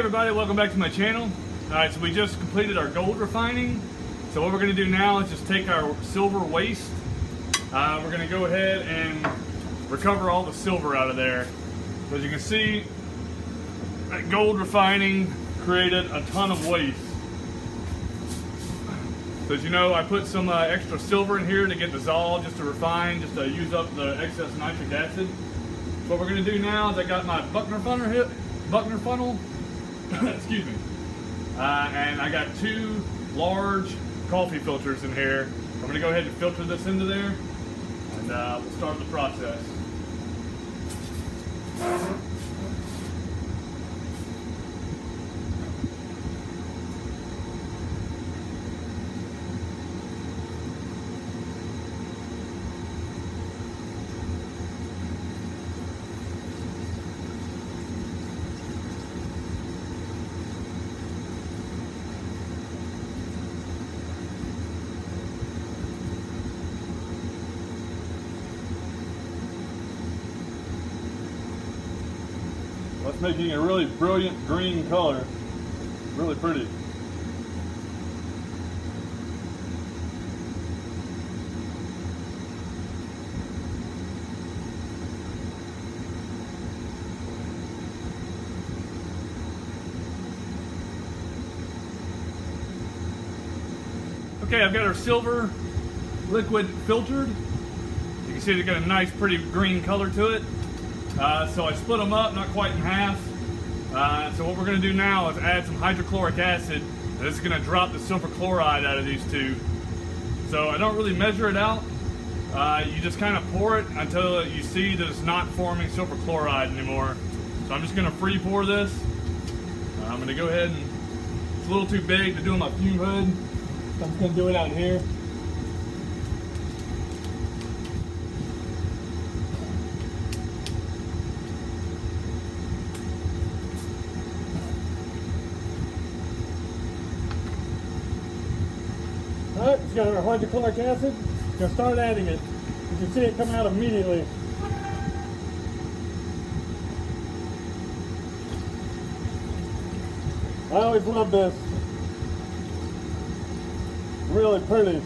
everybody, welcome back to my channel. Alright, so we just completed our gold refining. So what we're going to do now is just take our silver waste. We're going to go ahead and recover all the silver out of there. So as you can see, that gold refining created a ton of waste. So as you know, I put some extra silver in here to get dissolved, just to refine, just to use up the excess nitric acid. So what we're going to do now is I got my Buckner funnel, excuse me, and I got 2 large coffee filters in here. I'm going to go ahead and filter this into there, and we'll start the process. That's making a really brilliant green color. Really pretty. Okay, I've got our silver liquid filtered. You can see it's got a nice pretty green color to it. So I split them up, not quite in half. So what we're going to do now is add some hydrochloric acid. And this is going to drop the silver chloride out of these two. So I don't really measure it out. You just kind of pour it until you see that it's not forming silver chloride anymore. So I'm just going to free pour this. I'm going to go ahead and, it's a little too big to do in my fume hood. So I'm just going to do it out here. Alright, it's got our hydrochloric acid. Gonna start adding it. You can see it coming out immediately. I always love this. Really pretty.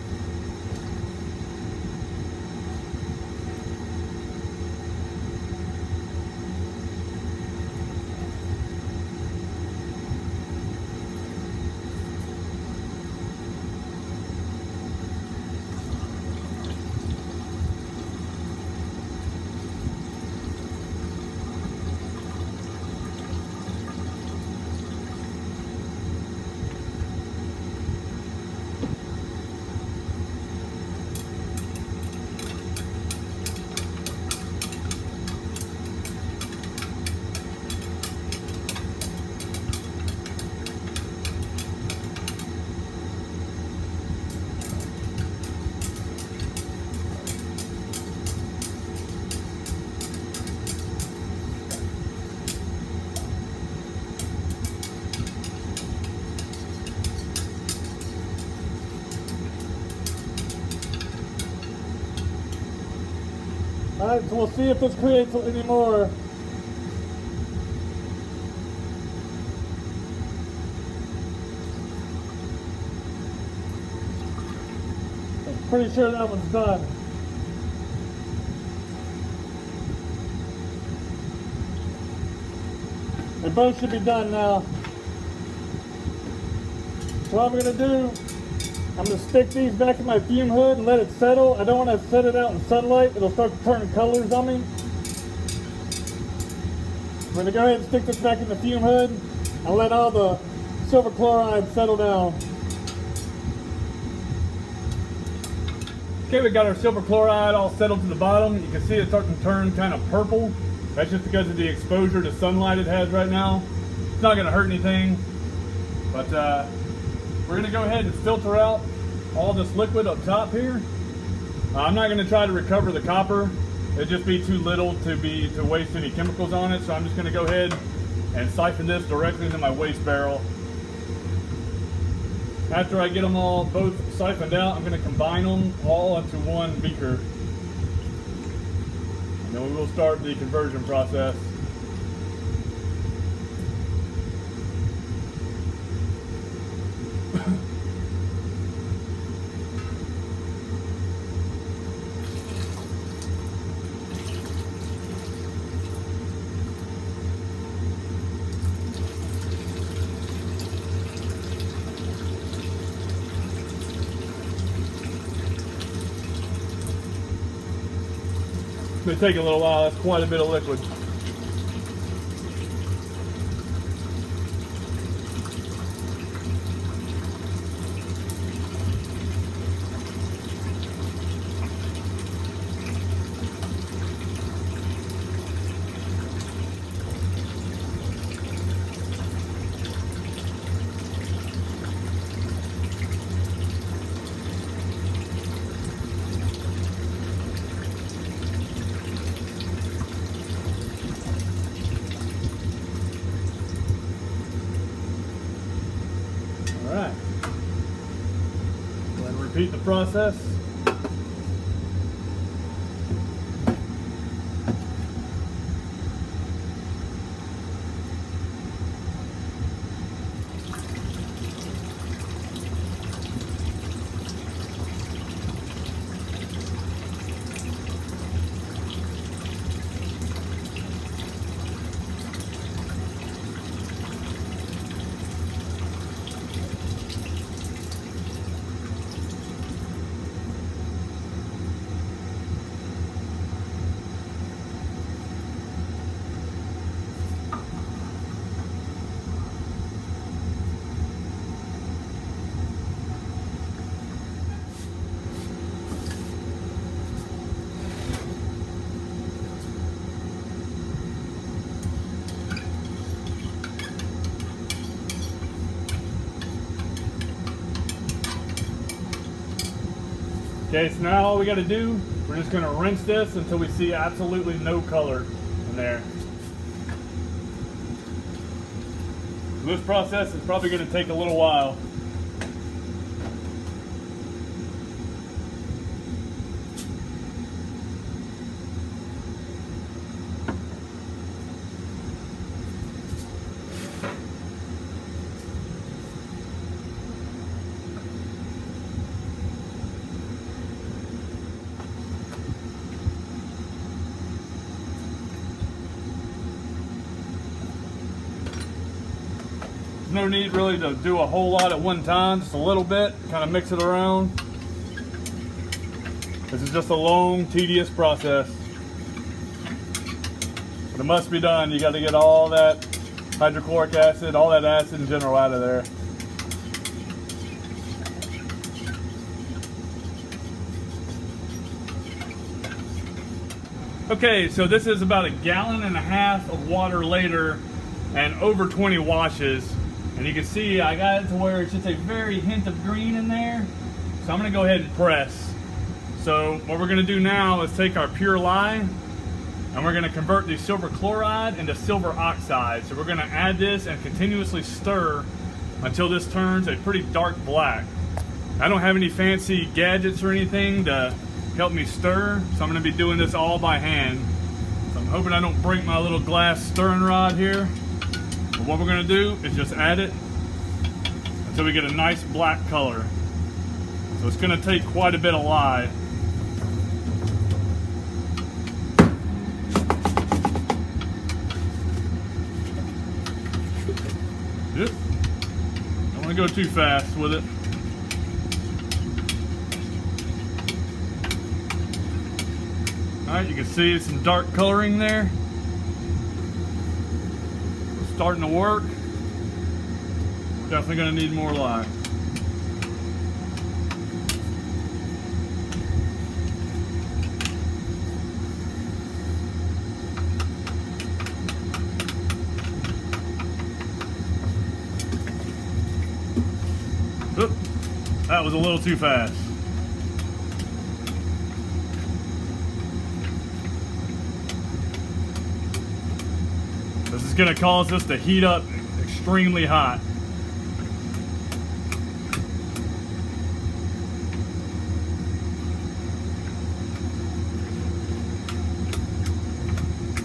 Alright, so we'll see if this creates any more. I'm pretty sure that one's done. They both should be done now. So what I'm going to do, I'm going to stick these back in my fume hood and let it settle. I don't want to set it out in sunlight. It'll start to turn colors on me. I'm going to go ahead and stick this back in the fume hood and let all the silver chloride settle down. Okay, we got our silver chloride all settled to the bottom. You can see it's starting to turn kind of purple. That's just because of the exposure to sunlight it has right now. It's not going to hurt anything, but we're going to go ahead and filter out all this liquid up top here. I'm not going to try to recover the copper. It'd just be too little to waste any chemicals on it. So I'm just going to go ahead and siphon this directly into my waste barrel. After I get them all both siphoned out, I'm going to combine them all into one beaker. And then we will start the conversion process. It's gonna take a little while. That's quite a bit of liquid. Alright, then repeat the process. Okay, so now all we got to do, we're just going to rinse this until we see absolutely no color in there. This process is probably going to take a little while. No need really to do a whole lot at one time, just a little bit, kind of mix it around. This is just a long, tedious process. But it must be done. You got to get all that hydrochloric acid, all that acid in general out of there. Okay, so this is about 1.5 gallons of water later and over 20 washes. And you can see I got it to where it's just a very hint of green in there. So I'm gonna go ahead and press. So what we're gonna do now is take our pure lye and we're gonna convert the silver chloride into silver oxide. So we're gonna add this and continuously stir until this turns a pretty dark black. I don't have any fancy gadgets or anything to help me stir, so I'm gonna be doing this all by hand. So I'm hoping I don't break my little glass stirring rod here. But what we're gonna do is just add it until we get a nice black color. So it's gonna take quite a bit of lye. Yep. Don't wanna go too fast with it. All right, you can see some dark coloring there. Starting to work. Definitely gonna need more lye. Oop, that was a little too fast. This is going to cause this to heat up extremely hot.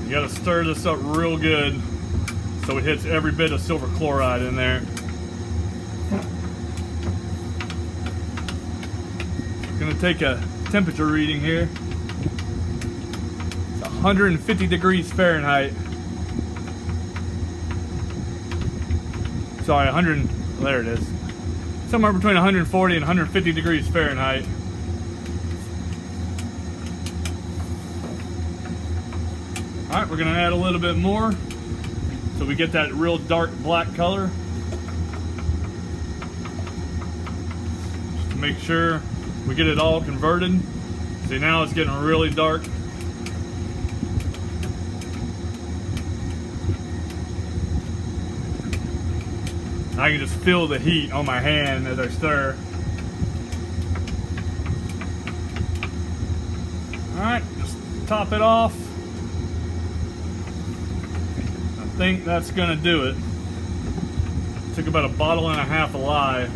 You got to stir this up real good so it hits every bit of silver chloride in there. I'm going to take a temperature reading here. It's 150 degrees Fahrenheit. Sorry, 100, there it is. Somewhere between 140 and 150 degrees Fahrenheit. All right, we're gonna add a little bit more so we get that real dark black color. Just to make sure we get it all converted. See, now it's getting really dark. I can just feel the heat on my hand as I stir. All right, just top it off. I think that's gonna do it. Took about a bottle and a half of lye.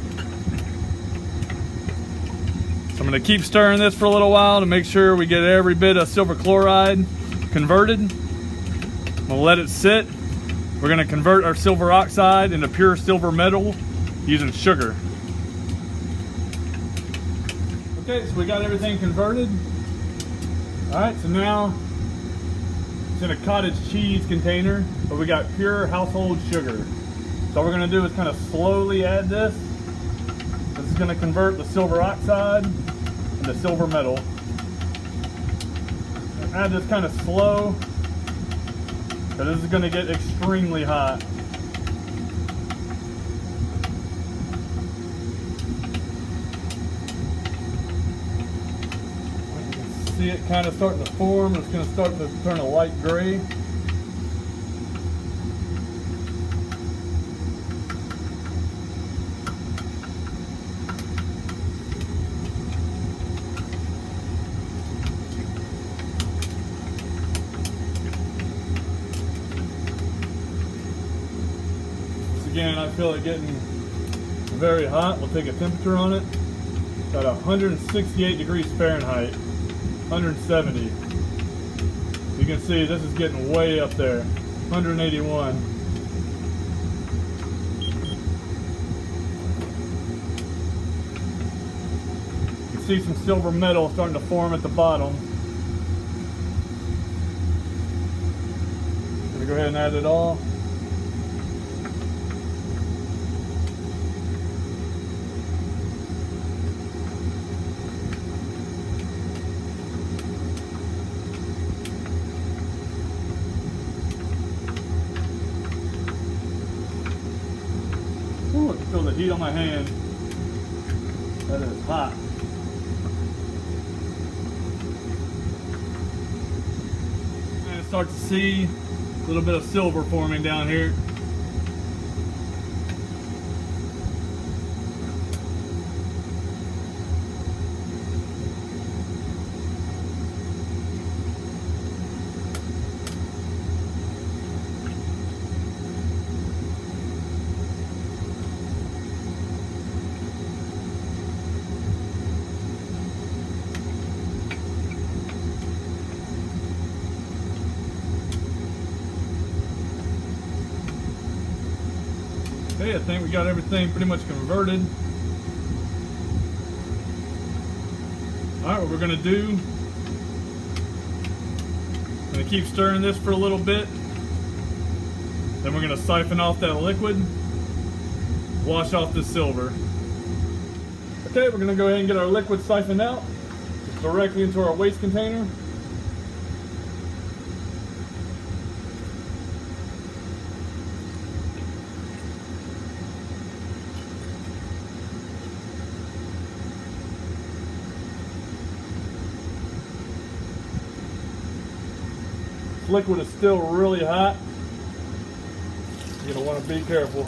So I'm gonna keep stirring this for a little while to make sure we get every bit of silver chloride converted. I'm gonna let it sit. We're gonna convert our silver oxide into pure silver metal using sugar. Okay, so we got everything converted. All right, so now it's in a cottage cheese container, but we got pure household sugar. So all we're gonna do is kind of slowly add this. This is gonna convert the silver oxide into silver metal. Add this kind of slow, because this is gonna get extremely hot. You can see it kind of starting to form. It's gonna start to turn a light gray. Again, I feel it getting very hot. We'll take a temperature on it. About 168 degrees Fahrenheit, 170. You can see this is getting way up there, 181. You can see some silver metal starting to form at the bottom. Gonna go ahead and add it all. Ooh, I can feel the heat on my hand. That is hot. And I start to see a little bit of silver forming down here. Okay, I think we got everything pretty much converted. All right, what we're gonna do, I'm gonna keep stirring this for a little bit. Then we're gonna siphon off that liquid, wash off the silver. Okay, we're gonna go ahead and get our liquid siphoned out directly into our waste container. Liquid is still really hot. You're gonna want to be careful.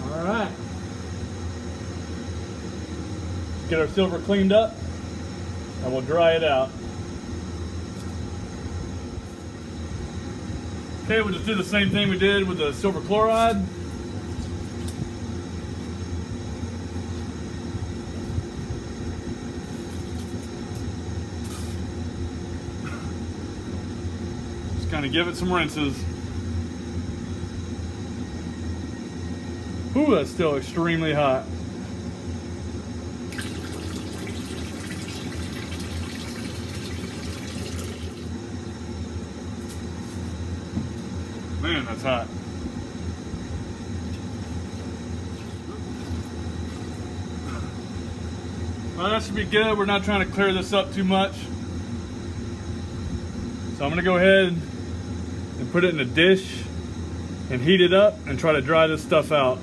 All right. Get our silver cleaned up and we'll dry it out. Okay, we'll just do the same thing we did with the silver chloride. Just kind of give it some rinses. Ooh, that's still extremely hot. Man, that's hot. Well, that should be good. We're not trying to clear this up too much. So I'm gonna go ahead and put it in a dish and heat it up and try to dry this stuff out.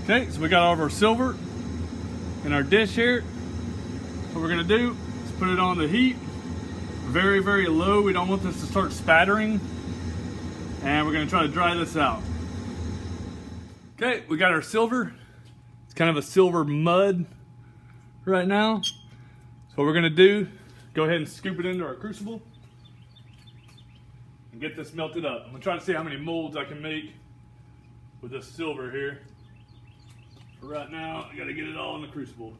Okay, so we got all of our silver in our dish here. What we're gonna do is put it on the heat, very, very low. We don't want this to start spattering. And we're gonna try to dry this out. Okay, we got our silver. It's kind of a silver mud right now. So what we're gonna do, go ahead and scoop it into our crucible and get this melted up. I'm gonna try to see how many molds I can make with this silver here. But right now, I gotta get it all in the crucible.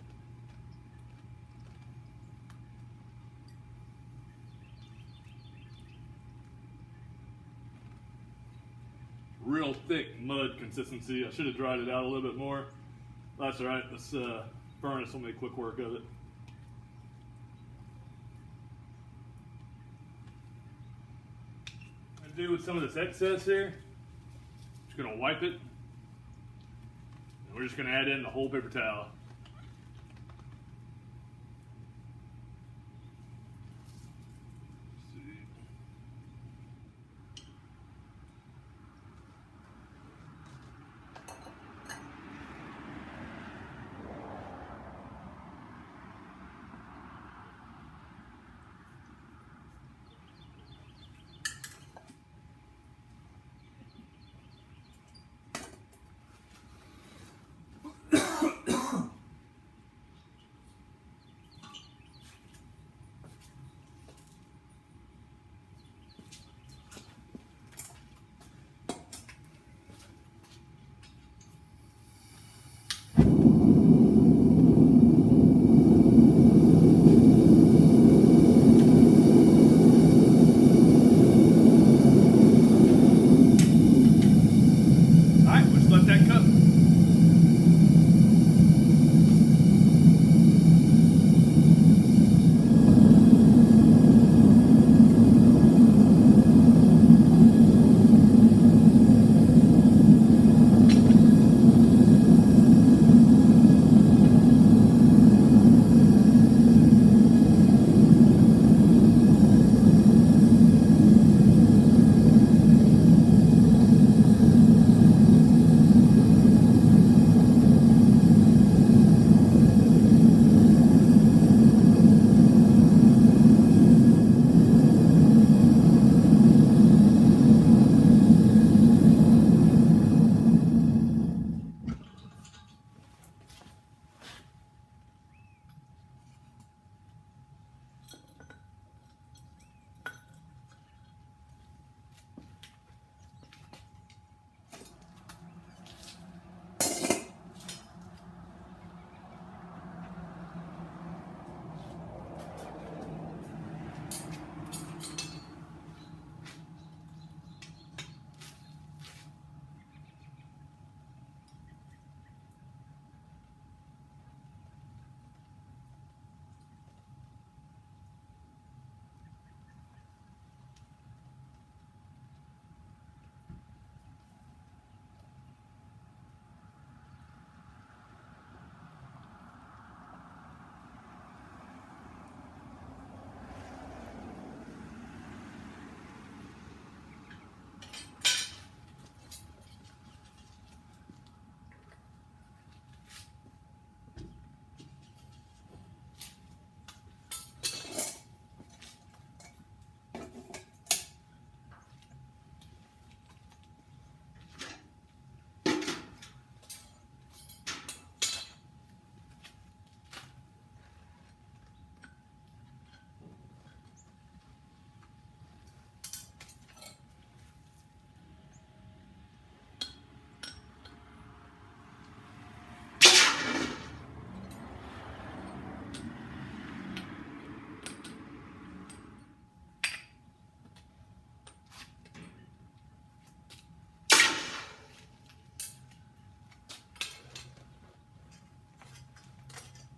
Real thick mud consistency. I should have dried it out a little bit more. That's all right. This furnace will make quick work of it. What I'm gonna do with some of this excess here, just gonna wipe it. We're just going to add in the whole paper towel.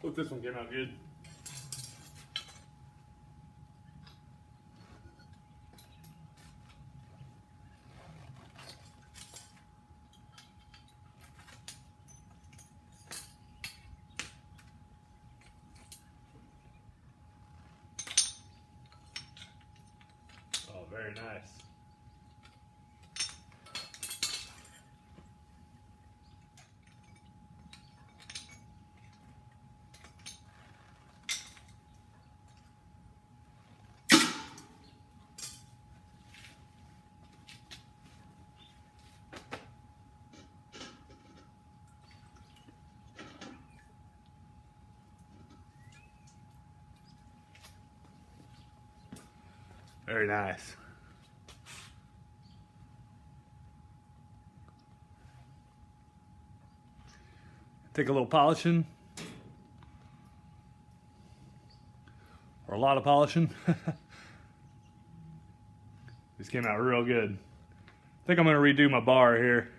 Hope this one came out good. Oh, very nice. Very nice. Take a little polishing, or a lot of polishing. This came out real good. I think I'm gonna redo my bar here.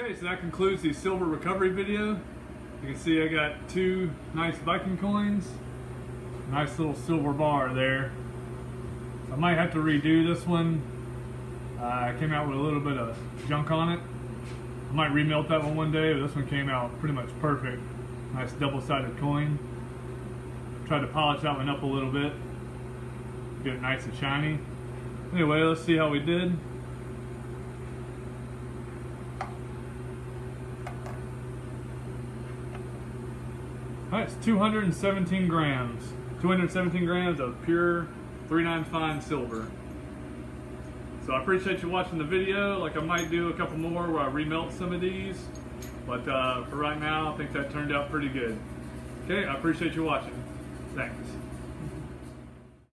Okay, so that concludes the silver recovery video. You can see I got 2 nice Viking coins. Nice little silver bar there. I might have to redo this one. I came out with a little bit of junk on it. I might remelt that one day, but this one came out pretty much perfect. Nice double-sided coin. Tried to polish that one up a little bit. Get it nice and shiny. Anyway, let's see how we did. Alright, it's 217 grams. 217 grams of pure 3/9 fine silver. So I appreciate you watching the video. Like, I might do a couple more where I remelt some of these. But for right now, I think that turned out pretty good. Okay, I appreciate you watching. Thanks.